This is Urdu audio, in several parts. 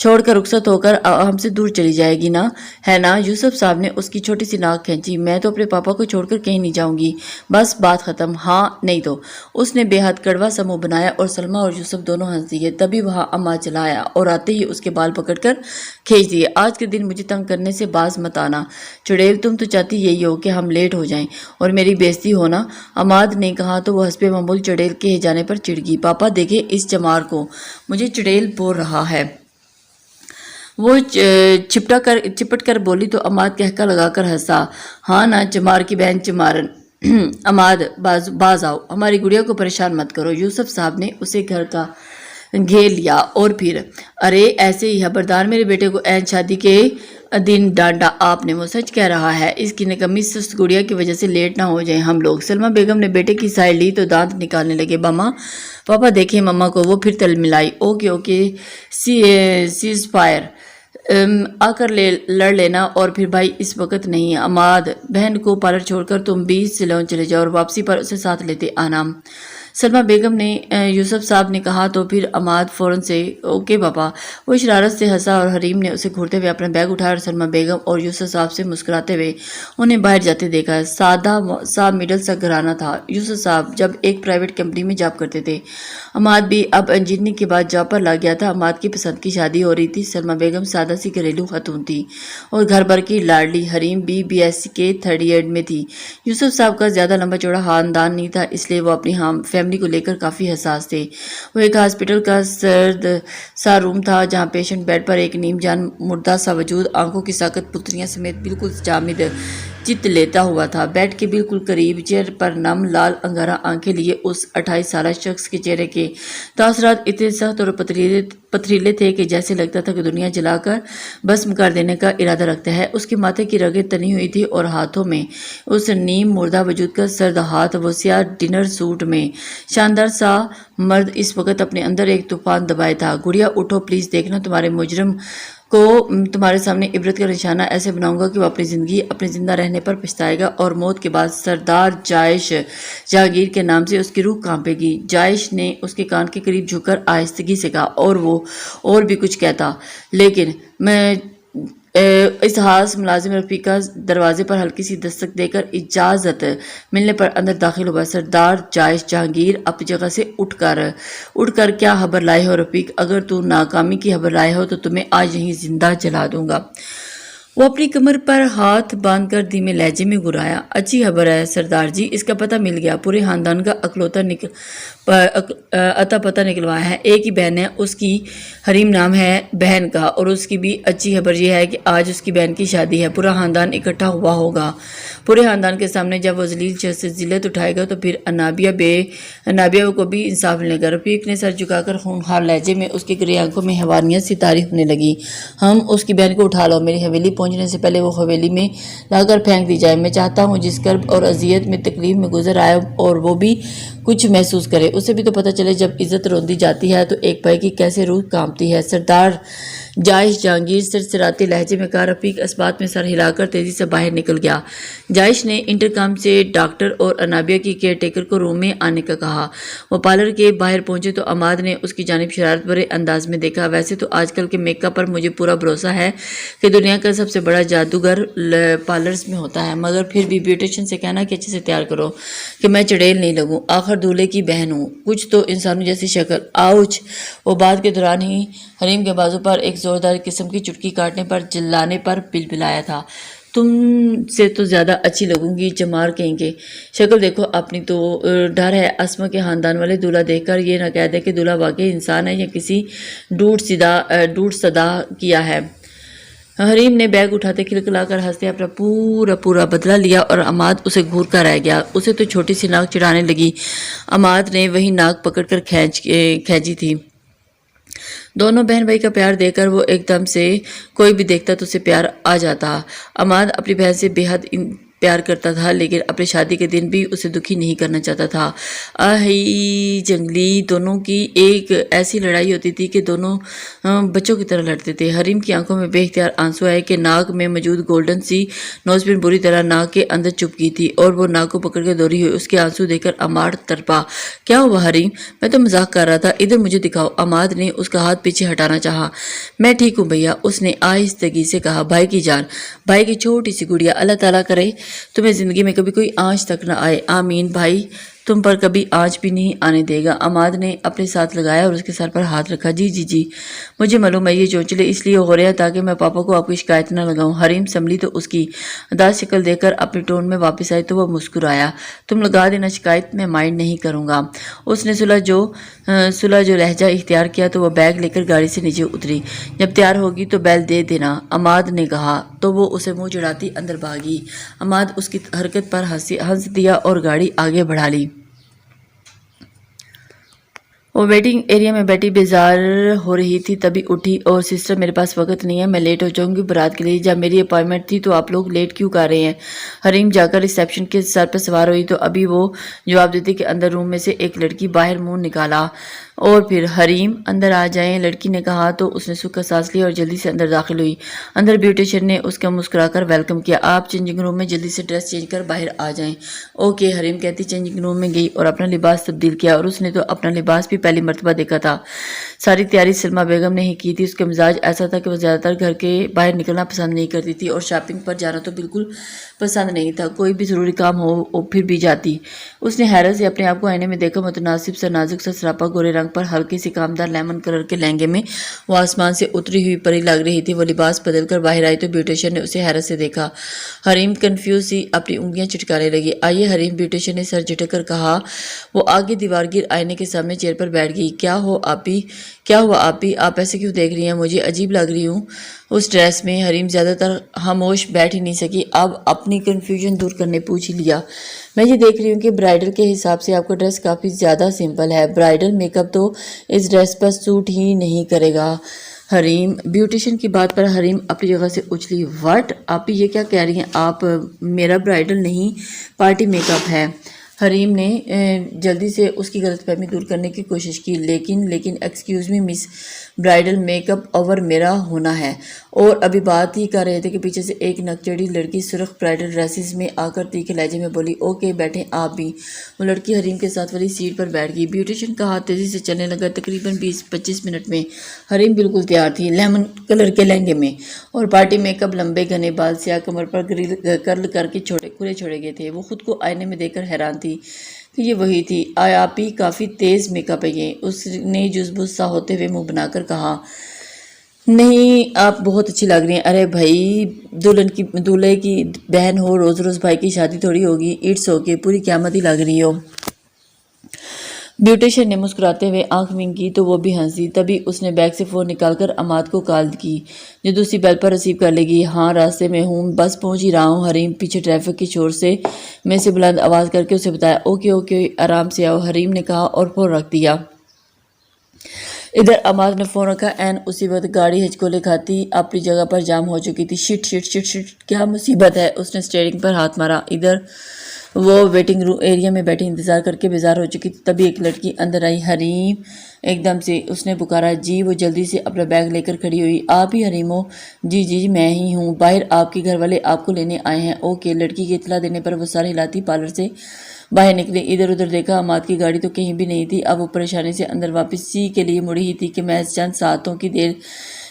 چھوڑ کر رخصت ہو کر ہم سے دور چلی جائے گی نا، ہے نا؟ یوسف صاحب نے اس کی چھوٹی سی ناک کھینچی۔ میں تو اپنے پاپا کو چھوڑ کر کہیں نہیں جاؤں گی، بس بات ختم۔ ہاں نہیں تو؟ اس نے بے حد کڑوا سا منہ بنایا اور سلمیٰ اور یوسف دونوں ہنس دیے۔ تبھی وہاں عماد چلا آیا اور آتے ہی اس کے بال پکڑ کر کھینچ دیے۔ آج کے دن مجھے تنگ کرنے سے باز مت آنا چڑیل، تم تو چاہتی یہی ہو کہ ہم لیٹ ہو جائیں اور میری بےعزتی ہو نا، عماد نے کہا تو وہ حسب معمول چڑیل کہے جانے پر چڑ گئی۔ پاپا دیکھیں اس چمار کو، مجھے چڑیل بول رہا ہے۔ وہ چپٹ کر بولی تو عماد کہکا لگا کر ہنسا۔ ہاں نا، چمار کی بہن چمارن۔ عماد باز آؤ، ہماری گڑیا کو پریشان مت کرو۔ یوسف صاحب نے اسے گھر کا گھیر لیا اور پھر ارے ایسے ہی خبردار، میرے بیٹے کو عین شادی کے دن ڈانٹا آپ نے، وہ سچ کہہ رہا ہے، اس کی نکمی سست گڑیا کی وجہ سے لیٹ نہ ہو جائیں ہم لوگ۔ سلمیٰ بیگم نے بیٹے کی سائڈ لی تو دانت نکالنے لگے۔ پاپا دیکھیں مما کو، وہ پھر تل ملائی۔ اوکے سیز فائر، آ کر لڑ لینا، اور پھر بھائی اس وقت نہیں۔ عماد بہن کو پارلر چھوڑ کر تم بھی سیلون چلے جاؤ اور واپسی پر اسے ساتھ لیتے آنا، سلمیٰ بیگم نے یوسف صاحب نے کہا تو پھر عماد فوراً سے اوکے پاپا۔ وہ شرارت سے ہنسا اور حریم نے اسے گھورتے ہوئے اپنا بیگ اٹھایا اور سلمیٰ بیگم اور یوسف صاحب سے مسکراتے ہوئے انہیں باہر جاتے دیکھا۔ سادہ سا مڈل سا گھرانہ تھا۔ یوسف صاحب جب ایک پرائیویٹ کمپنی میں جاب کرتے تھے، عماد بھی اب انجینئرنگ کے بعد جاب پر لگ گیا تھا۔ عماد کی پسند کی شادی ہو رہی تھی۔ سلمیٰ بیگم سادہ سی گھریلو خاتون تھی اور گھر بھر کی لاڈلی۔ حریم بھی BSc کے 3rd ایئر میں تھی۔ یوسف صاحب کا زیادہ لمبا چوڑا خاندان نہیں تھا، اس لیے وہ اپنی فیملی کو لے کر کافی حساس تھے۔ وہ ایک ہاسپٹل کا سرد سا روم تھا جہاں پیشنٹ بیڈ پر ایک نیم جان مردہ سا وجود آنکھوں کی ساکت پتریاں سمیت بالکل جامد چت لیتا ہوا تھا۔ بیڈ کے بالکل قریب چیئر پر نم لال انگارہ آنکھیں لیے اس 28 سالہ شخص کے چہرے کے تاثرات اتنے سخت اور پتھریلے تھے کہ جیسے لگتا تھا کہ دنیا جلا کر بھسم کر دینے کا ارادہ رکھتا ہے۔ اس کے ماتھے کی رگیں تنی ہوئی تھی اور ہاتھوں میں اس نیم مردہ وجود کا سرد ہاتھ۔ وہ سیاہ ڈنر سوٹ میں شاندار سا مرد اس وقت اپنے اندر ایک طوفان دبائے تھا۔ گڑیا اٹھو پلیز، دیکھنا تمہارے مجرم کو تمہارے سامنے عبرت کا نشانہ ایسے بناؤں گا کہ وہ اپنی زندہ رہنے پر پچھتائے گا اور موت کے بعد سردار جائش جہانگیر کے نام سے اس کی روح کانپے گی۔ جائش نے اس کے کان کے قریب جھک کر آہستگی سے کہا، اور وہ اور بھی کچھ کہتا، لیکن میں اس خاص ملازم رفیقہ دروازے پر ہلکی سی دستک دے کر اجازت ملنے پر اندر داخل ہوا۔ سردار جائش جہانگیر اپنی جگہ سے اٹھ کر کیا خبر لائے ہو رفیق؟ اگر تو ناکامی کی خبر لائے ہو تو تمہیں آج یہیں زندہ جلا دوں گا۔ وہ اپنی کمر پر ہاتھ باندھ کر دھیمے لہجے میں گرایا۔ اچھی خبر ہے سردار جی، اس کا پتہ مل گیا۔ پورے خاندان کا اتا پتہ نکلوایا ہے۔ ایک ہی بہن ہے اس کی، حریم نام ہے بہن کا، اور اس کی بھی اچھی خبر یہ ہے کہ آج اس کی بہن کی شادی ہے۔ پورا خاندان اکٹھا ہوا ہوگا۔ پورے خاندان کے سامنے جب وہ ذلیل شخص سے ذلت اٹھائے گا تو پھر انابیہ کو بھی انصاف ملے گا۔ رفیق نے سر جھکا کر خونخوار لہجے میں اس کی گرے آنکھوں میں حیوانیت سی طاری ہونے لگی۔ ہم اس کی بہن کو اٹھا لو، میری حویلی پہنچنے سے پہلے وہ حویلی میں لا کر پھینک دی جائے۔ میں چاہتا ہوں جس کرب اور اذیت میں تکلیف میں گزر آئے اور وہ بھی کچھ محسوس کرے، اسے بھی تو پتہ چلے جب عزت روندی جاتی ہے تو ایک بھائی کی کیسے روح کانپتی ہے۔ سردار جائش جہانگیر سرسراتے لہجے میں کہا۔ رفیق اس بات میں سر ہلا کر تیزی سے باہر نکل گیا۔ جائش نے انٹرکام سے ڈاکٹر اور انابیہ کی کیئر ٹیکر کو روم میں آنے کا کہا۔ وہ پارلر کے باہر پہنچے تو عماد نے اس کی جانب شرارت بھرے انداز میں دیکھا۔ ویسے تو آج کل کے میک اپ پر مجھے پورا بھروسہ ہے کہ دنیا کا سب سے بڑا جادوگر پارلرز میں ہوتا ہے، مگر پھر بھی بیوٹیشین سے کہنا کہ اچھے سے تیار کرو کہ میں چڑیل نہیں لگوں، آخر دولہے کی بہن ہوں، کچھ تو انسانوں جیسی شکل۔ آؤچ! وہ بات کے دوران ہی حریم کے بازو پر ایک زوردار قسم کی چٹکی کاٹنے پر جلانے پر بلبلایا تھا۔ تم سے تو زیادہ اچھی لگوں گی، چمار کہیں گے، شکل دیکھو اپنی تو۔ ڈر ہے اسما کے خاندان والے دولہا دیکھ کر یہ نہ کہہ دے کہ دولہا واقعی انسان ہے یا کسی ڈوٹ صدا کیا ہے۔ حریم نے بیگ اٹھاتے کھلکھلا کر ہنستے اپنا پورا بدلہ لیا اور عماد اسے گھور کر رہ گیا۔ اسے تو چھوٹی سی ناک چڑھانے لگی، عماد نے وہی ناک پکڑ کر کھینچی تھی۔ دونوں بہن بھائی کا پیار دے کر وہ ایک دم سے کوئی بھی دیکھتا تو اسے پیار آ جاتا۔ عماد اپنی بہن سے بے حد پیار کرتا تھا لیکن اپنے شادی کے دن بھی اسے دکھی نہیں کرنا چاہتا تھا۔ آہی جنگلی دونوں کی ایک ایسی لڑائی ہوتی تھی کہ دونوں بچوں کی طرح لڑتے تھے۔ حریم کی آنکھوں میں بے اختیار آنسو آئے کہ ناک میں موجود گولڈن سی نوز پن بری طرح ناک کے اندر چپ گئی تھی اور وہ ناک کو پکڑ کے دوڑی ہوئی۔ اس کے آنسو دیکھ کر عماد تڑپا۔ کیا ہوا حریم؟ میں تو مذاق کر رہا تھا، ادھر مجھے دکھاؤ۔ عماد نے اس کا ہاتھ پیچھے ہٹانا چاہا۔ میں ٹھیک ہوں بھیا، اس نے آہستگی سے کہا۔ بھائی کی جان، بھائی کی چھوٹی سی گڑیا، اللہ تعالیٰ کرے تمہیں زندگی میں کبھی کوئی آنچ تک نہ آئے، آمین۔ بھائی تم پر کبھی آنچ بھی نہیں آنے دے گا۔ عماد نے اپنے ساتھ لگایا اور اس کے سر پر ہاتھ رکھا۔ جی مجھے معلوم ہے یہ چونچلے اس لیے ہو رہے ہیں تاکہ میں پاپا کو آپ کی شکایت نہ لگاؤں۔ حریم سنبھلی تو اس کی اداس شکل دیکھ کر اپنی ٹون میں واپس آئی تو وہ مسکرایا۔ تم لگا دینا شکایت، میں مائنڈ نہیں کروں گا۔ اس نے صلح جو لہجہ اختیار کیا تو وہ بیگ لے کر گاڑی سے نیچے اتری۔ جب تیار ہوگی تو بیل دے دینا، عماد نے کہا تو وہ اسے منہ چڑھاتی اندر بھاگی۔ عماد اس کی حرکت پر ہنس دیا اور گاڑی آگے بڑھا لی۔ وہ ویٹنگ ایریا میں بیٹھی بیزار ہو رہی تھی، تبھی اٹھی اور سسٹر میرے پاس وقت نہیں ہے، میں لیٹ ہو جاؤں گی بارات کے لیے۔ جب میری اپائنٹمنٹ تھی تو آپ لوگ لیٹ کیوں کر رہے ہیں؟ حریم جا کر ریسیپشن کے سر پر سوار ہوئی تو ابھی وہ جواب دیتی کہ اندر روم میں سے ایک لڑکی باہر منہ نکالا اور پھر حریم اندر آ جائیں، لڑکی نے کہا تو اس نے سکھ کا سانس لیا اور جلدی سے اندر داخل ہوئی۔ اندر بیوٹیشین نے اس کا مسکرا کر ویلکم کیا۔ آپ چینجنگ روم میں جلدی سے ڈریس چینج کر باہر آ جائیں۔ اوکے، حریم کہتی چینجنگ روم میں گئی اور اپنا لباس تبدیل کیا، اور اس نے تو اپنا لباس بھی پہلی مرتبہ دیکھا تھا۔ ساری تیاری سلمیٰ بیگم نے ہی کی تھی۔ اس کا مزاج ایسا تھا کہ وہ زیادہ تر گھر کے باہر نکلنا پسند نہیں کرتی تھی اور شاپنگ پر جانا تو بالکل پسند نہیں تھا۔ کوئی بھی ضروری کام ہو پھر بھی جاتی۔ اس نے حیرت سے اپنے آپ کو آئینے میں دیکھا، متناسب سا نازک سا سراپا گورے رنگ پر ہلکے سی کامدار لیمن کلر کے لہنگے میں وہ آسمان سے اتری ہوئی پری لگ رہی تھی۔ وہ لباس بدل کر باہر آئی تو بیوٹیشین نے اسے حیرت سے دیکھا۔ حریم کنفیوز سی اپنی انگلیاں چٹکانے لگی۔ آئیے حریم، بیوٹیشین نے سر جھٹک کر کہا۔ وہ آگے دیوار گیر آئینے کے سامنے چیئر پر بیٹھ گئی۔ کیا ہوا آپی، آپ ایسے کیوں دیکھ رہی ہیں؟ مجھے عجیب لگ رہی ہوں اس ڈریس میں۔ حریم زیادہ تر خاموش بیٹھ ہی نہیں سکی، اب اپنی کنفیوژن دور کرنے پوچھ ہی لیا۔ میں یہ دیکھ رہی ہوں کہ برائڈل کے حساب سے آپ کا ڈریس کافی زیادہ سمپل ہے، برائڈل میک اپ تو اس ڈریس پر سوٹ ہی نہیں کرے گا۔ حریم، بیوٹیشین کی بات پر حریم اپنی جگہ سے اچھلی۔ واٹ آپی، یہ کیا کہہ رہی ہیں آپ؟ میرا برائڈل نہیں، پارٹی میک اپ ہے۔ حریم نے جلدی سے اس کی غلط فہمی دور کرنے کی کوشش کی۔ لیکن ایکسکیوز می مس، برائڈل میک اپ اوور میرا ہونا ہے۔ اور ابھی بات ہی کر رہے تھے کہ پیچھے سے ایک نکچڑی لڑکی سرخ برائڈل ڈریسز میں آ کر تیکھے لہجے میں بولی، اوکے بیٹھیں آپ بھی۔ وہ لڑکی حریم کے ساتھ والی سیٹ پر بیٹھ گئی۔ بیوٹیشین کا ہاتھ تیزی سے چلنے لگا۔ تقریباً 20-25 منٹ میں حریم بالکل تیار تھی، لیمن کلر کے لہنگے میں اور پارٹی میک اپ، لمبے گھنے بال سیاہ کمر پر کرل کر کے کھلے چھوڑے گئے تھے۔ وہ خود کو آئینے میں دیکھ کر حیران تھی کہ یہ وہی تھی۔ آپ ہی کافی تیز میک اپ ہے یہ، اس نے جز بز سا ہوتے ہوئے منہ بنا کر کہا۔ نہیں، آپ بہت اچھی لگ رہی ہیں۔ ارے بھائی، دولہے کی بہن ہو، روز روز بھائی کی شادی تھوڑی ہوگی، اٹس اوکے، پوری قیامت ہی لگ رہی ہو۔ بیوٹیشین نے مسکراتے ہوئے آنکھ ونک کی تو وہ بھی ہنسی۔ تبھی اس نے بیگ سے فون نکال کر عماد کو کال کی جو دوسری بیل پر ریسیو کر لے گی۔ ہاں راستے میں ہوں، بس پہنچ ہی رہا ہوں۔ حریم پیچھے ٹریفک کے شور میں سے بلند آواز کر کے اسے بتایا۔ اوکے آرام سے آؤ، حریم نے کہا اور فون رکھ دیا۔ ادھر عماد نے فون رکھا، این اسی وقت گاڑی ہچکولے کھاتی اپنی جگہ پر جام ہو چکی تھی۔ شٹ، کیا مصیبت ہے؟ اس نے اسٹیئرنگ پر ہاتھ مارا۔ ادھر وہ ویٹنگ روم ایریا میں بیٹھی انتظار کر کے بیزار ہو چکی تھی، تبھی ایک لڑکی اندر آئی۔ حریم، ایک دم سے اس نے پکارا۔ جی۔ وہ جلدی سے اپنا بیگ لے کر کھڑی ہوئی۔ آپ ہی حریم ہو؟ جی میں ہی ہوں، باہر آپ کے گھر والے آپ کو لینے آئے ہیں۔ اوکے۔ لڑکی کی اطلاع دینے پر وہ سر ہلاتی پارلر سے باہر نکلی۔ ادھر ادھر دیکھا، عماد کی گاڑی تو کہیں بھی نہیں تھی۔ اب وہ پریشانی سے اندر واپسی کے لیے مڑی ہی تھی کہ محض چند ساعتوں کی دیر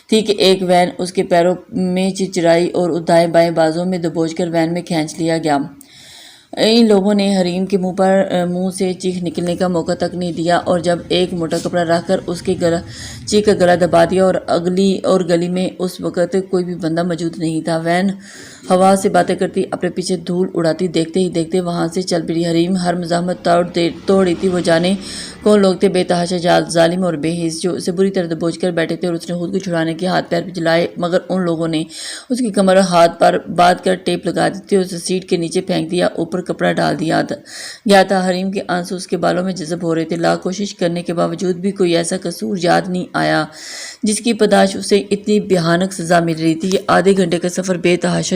تھی کہ ایک وین اس کے پیروں میں چرچرائی اور دائیں بائیں بازوں میں دبوچ کر وین میں کھینچ لیا گیا۔ ان لوگوں نے حریم کے منہ سے چیخ نکلنے کا موقع تک نہیں دیا اور جب ایک موٹا کپڑا رکھ کر اس کے چیخ کا گلا دبا دیا اور گلی میں اس وقت کوئی بھی بندہ موجود نہیں تھا۔ وین ہوا سے باتیں کرتی اپنے پیچھے دھول اڑاتی دیکھتے ہی دیکھتے وہاں سے چل پڑی۔ حریم ہر مزاحمت توڑ رہی تھی۔ وہ جانے کون لوگ تھے، بے تحاشا ظالم اور بے حس، جو اسے بری طرح دبوچ کر بیٹھے تھے اور اس نے خود کو چھڑانے کے ہاتھ پیر چلائے، مگر ان لوگوں نے اس کی کمر ہاتھ پر باندھ کر ٹیپ لگا دی تھی اور اسے سیٹ کے نیچے پھینک دیا، اوپر کپڑا ڈال دیا گیا تھا۔ حریم کے آنسو اس کے بالوں میں جذب ہو رہے تھے۔ لاکھ کوشش کرنے کے باوجود بھی کوئی ایسا قصور یاد نہیں آیا جس کی پاداش اسے اتنی بھیانک سزا مل رہی تھی۔ یہ آدھے گھنٹے کا سفر بے تحاشا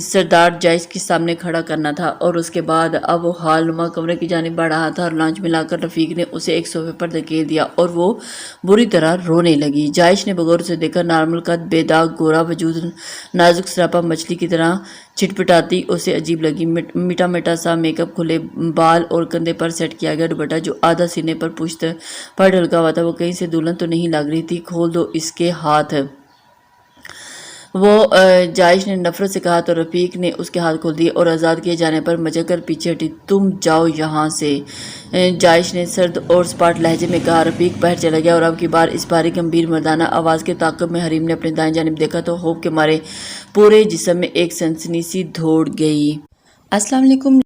سردار جائش کے سامنے کھڑا کرنا تھا، اور اس کے بعد اب وہ حال نما کمرے کی جانب بڑھ رہا تھا اور لانچ میں لا کر رفیق نے اسے ایک صوفے پر دھکیل دیا اور وہ بری طرح رونے لگی۔ جائش نے بغور سے دیکھا، نارمل قد، بے داغ گورا وجود، نازک سراپا مچھلی کی طرح چھٹپٹاتی اسے عجیب لگی۔ میٹا میٹا سا میک اپ، کھلے بال اور کندھے پر سیٹ کیا گیا دوپٹہ جو آدھا سینے پر پشت پر ڈھلکا ہوا تھا۔ وہ کہیں سے دلہن تو نہیں لگ رہی تھی۔ کھول دو اس کے ہاتھ، وہ جائش نے نفرت سے کہا تو رفیق نے اس کے ہاتھ کھول دیے اور آزاد کیے جانے پر مچک کر پیچھے ہٹی۔ تم جاؤ یہاں سے، جائش نے سرد اور سپاٹ لہجے میں کہا۔ رفیق باہر چلا گیا اور اب کی بار اس بھاری گمبھیر مردانہ آواز کے تعاقب میں حریم نے اپنے دائیں جانب دیکھا تو خوف کے مارے پورے جسم میں ایک سنسنی سی دوڑ گئی۔ السلام علیکم